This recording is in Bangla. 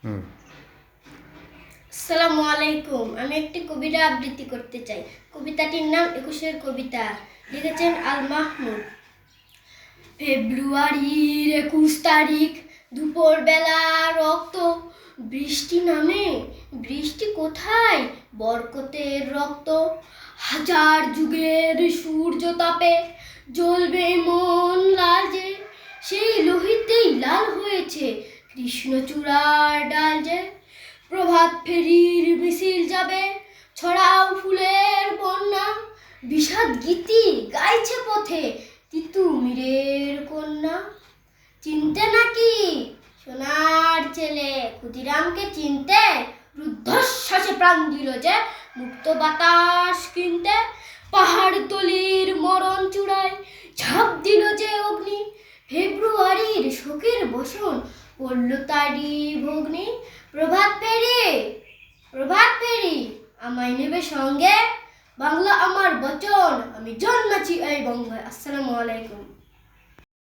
হুম। আসসালামু আলাইকুম। আমি একটি কবিতা আবৃত্তি করতে চাই। কবিতাটির নাম ২১-এর কবিতা। লিখেছেন আল মাহমুদ। ফেব্রুয়ারির ২১ তারিখ, দুপুরবেলা রক্ত বৃষ্টি নামে। বৃষ্টি কোথায়? বরকতের রক্ত। হাজার যুগের সূর্য তাপে জ্বলবে মন লালজে। সেই লোহিতেই লাল হয়েছে কৃষ্ণচূড়ার ডাল যে। প্রভাত ফেরির মিছিল যাবে, ছড়াও ফুলের বন্যা। বিষাদ গীতি গাইছে পথে তিতুমিরের কন্যা। চিনতে নাকি সোনার ছেলে ক্ষুদিরামকে? চিনতে? রুদ্ধশ্বাসে প্রাণ দিল যে মুক্ত বাতাস কিনতে। পাহাড়তলির মরণ চূড়ায় ঝাঁপ দিল যে অগ্নি। ফেব্রুয়ারির শোকের বসন পড়ল তারই ভগ্নি। প্রভাত ফেরি আমায় নেবে সঙ্গে। বাংলা আমার বচন, আমি জন্মেছি এই বঙ্গে। আসসালামু আলাইকুম।